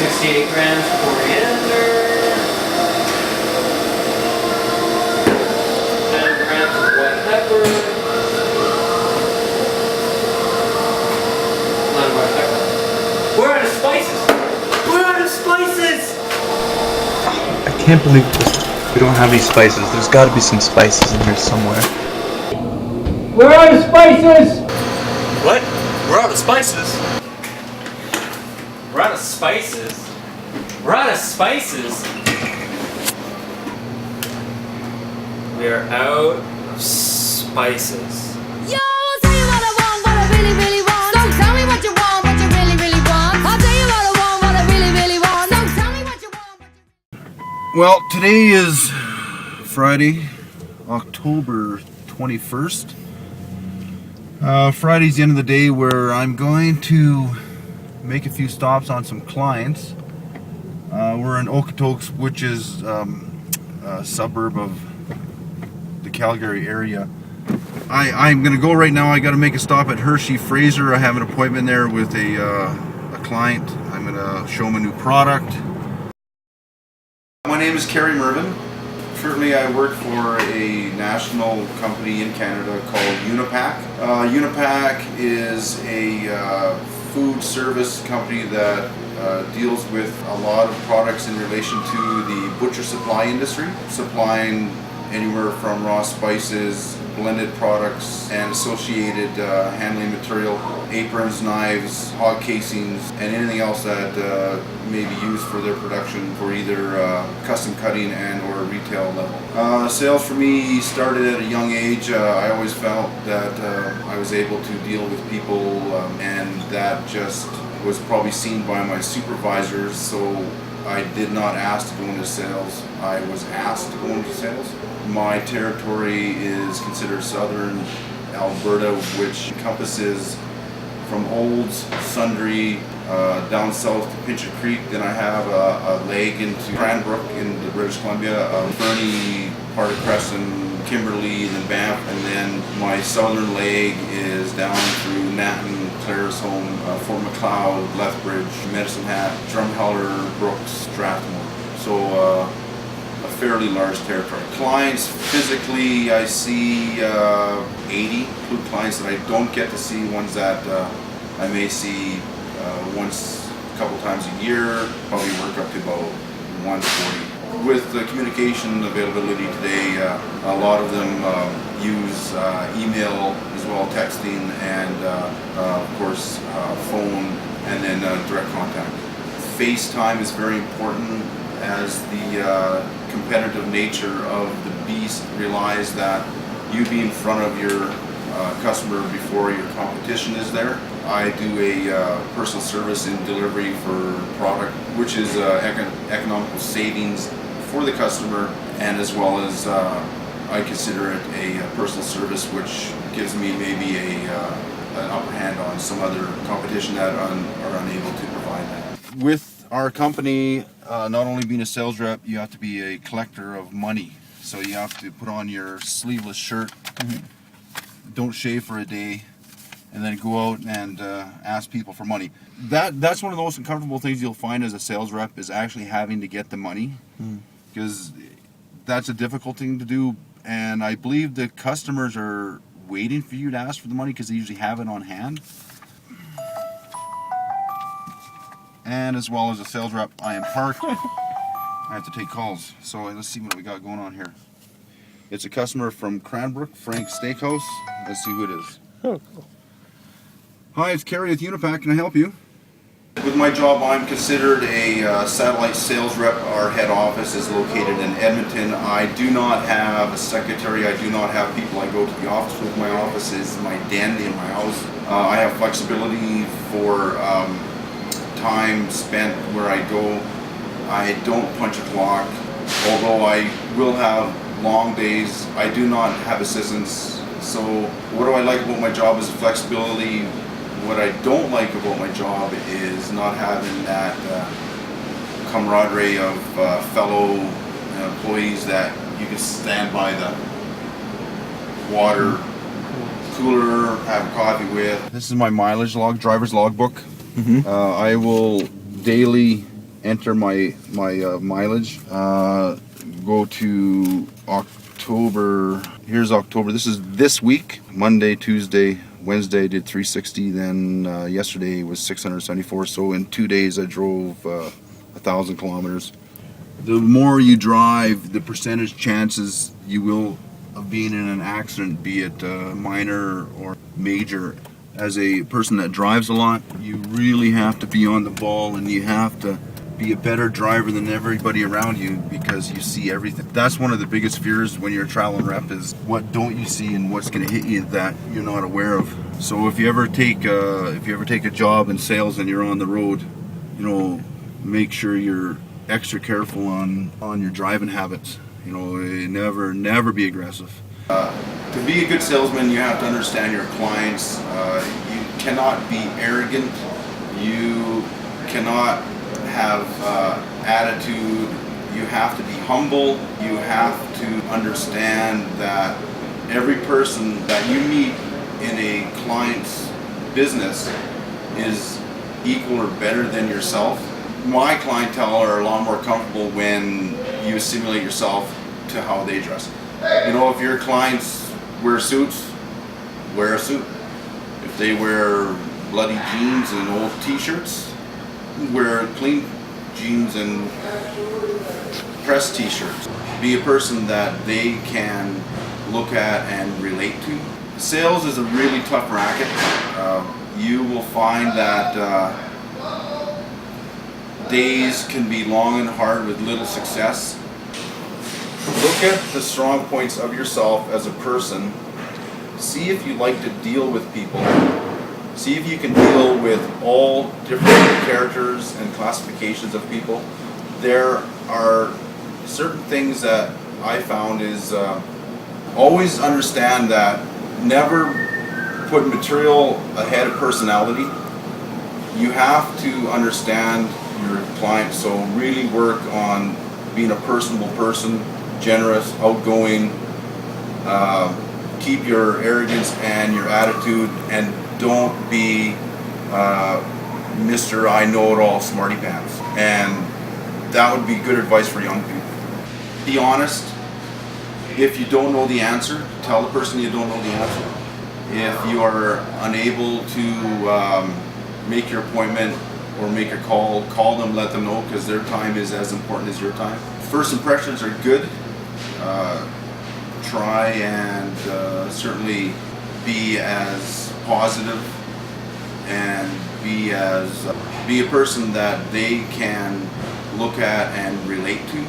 68 grams coriander. 10 grams of white pepper. 11 white pepper. We're out of spices! We're out of spices! I can't believe we don't have any spices. There's got to be some spices in here somewhere. We're out of spices! What? We're out of spices? We're out of spices? We're out of spices? We are out of spices. Yo, I'll tell you what I want, what I really, really want. So tell me what you want, what you really, really want. I'll tell you what I want, what I really, really want. So tell me what you want, what you... Well, today is Friday, October 21st. Friday's the end of the day where I'm going to make a few stops on some clients. We're in Okotoks, which is a suburb of the Calgary area. I'm going to go right now. I got to make a stop at Hershey Fraser. I have an appointment there with a client. I'm going to show him a new product. My name is Kerry Mervyn. Currently I work for a national company in Canada called Unipack. Unipack is a food service company that deals with a lot of products in relation to the butcher supply industry, supplying anywhere from raw spices, blended products, and associated handling material, aprons, knives, hog casings, and anything else that may be used for their production for either custom cutting and or retail level. Sales for me started at a young age. I always felt that I was able to deal with people, and that just was probably seen by my supervisors, so I did not ask to go into sales. I was asked to go into sales. My territory is considered southern Alberta, which encompasses from Olds, Sundre, down south to Pincher Creek. Then I have a leg into Cranbrook in the British Columbia, Fernie, part of Crescent, Kimberley, then Banff, and then my southern leg is down through Natin, Claresholm, Fort Macleod, Lethbridge, Medicine Hat, Drumheller, Brooks, Strathmore. So a fairly large territory. Clients physically, I see 80. Include clients that I don't get to see, ones that I may see once, a couple times a year, probably work up to about 140. With the communication availability today, a lot of them use email as well, texting, and of course phone, and then direct contact. FaceTime is very important, as the competitive nature of the beast realize that you be in front of your customer before your competition is there. I do a personal service and delivery for product, which is economical savings for the customer, and as well as I consider it a personal service, which gives me maybe an upper hand on some other competition that are unable to provide that. With our company, not only being a sales rep, you have to be a collector of money. So you have to put on your sleeveless shirt, don't shave for a day, and then go out and ask people for money. That's one of the most uncomfortable things you'll find as a sales rep, is actually having to get the money, because that's a difficult thing to do. And I believe the customers are waiting for you to ask for the money because they usually have it on hand. And as well as a sales rep, I am parked. I have to take calls. So let's see what we got going on here. It's a customer from Cranbrook, Frank Steakhouse. Let's see who it is. Oh, cool. Hi, it's Kerry with Unipack. Can I help you? With my job, I'm considered a satellite sales rep. Our head office is located in Edmonton. I do not have a secretary. I do not have people I go to the office with. My office is my den in my house. I have flexibility for time spent where I go. I don't punch a clock, although I will have long days. I do not have assistants. So what do I like about my job is flexibility. What I don't like about my job is not having that camaraderie of fellow employees that you can stand by the water cooler, have coffee with. This is my mileage log, driver's logbook. I will daily enter my mileage. Go to October. Here's October. This is this week. Monday, Tuesday, Wednesday did 360. Then yesterday was 674. So in 2 days I drove 1,000 kilometers. The more you drive, the percentage chances you will of being in an accident, be it minor or major. As a person that drives a lot, you really have to be on the ball, and you have to be a better driver than everybody around you because you see everything. That's one of the biggest fears when you're a travel rep, is what don't you see and what's going to hit you that you're not aware of. So if you ever take a job in sales and you're on the road, make sure you're extra careful on your driving habits. Never be aggressive. To be a good salesman, you have to understand your clients. You cannot be arrogant. You cannot have attitude. You have to be humble. You have to understand that every person that you meet in a client's business is equal or better than yourself. My clientele are a lot more comfortable when you assimilate yourself to how they dress. If your clients wear suits, wear a suit. If they wear bloody jeans and old t-shirts, wear clean jeans and pressed t-shirts. Be a person that they can look at and relate to. Sales is a really tough racket. You will find that days can be long and hard with little success. Look at the strong points of yourself as a person. See if you like to deal with people. See if you can deal with all different characters and classifications of people. There are certain things that I found is always understand that never put material ahead of personality. You have to understand your client, so really work on being a personable person, generous, outgoing, keep your arrogance and your attitude, and don't be Mr. I know it all smarty pants. And that would be good advice for young people. Be honest. If you don't know the answer, tell the person you don't know the answer. If you are unable to make your appointment or make a call them, let them know, because their time is as important as your time. First impressions are good. Try and certainly be as positive and be a person that they can look at and relate to.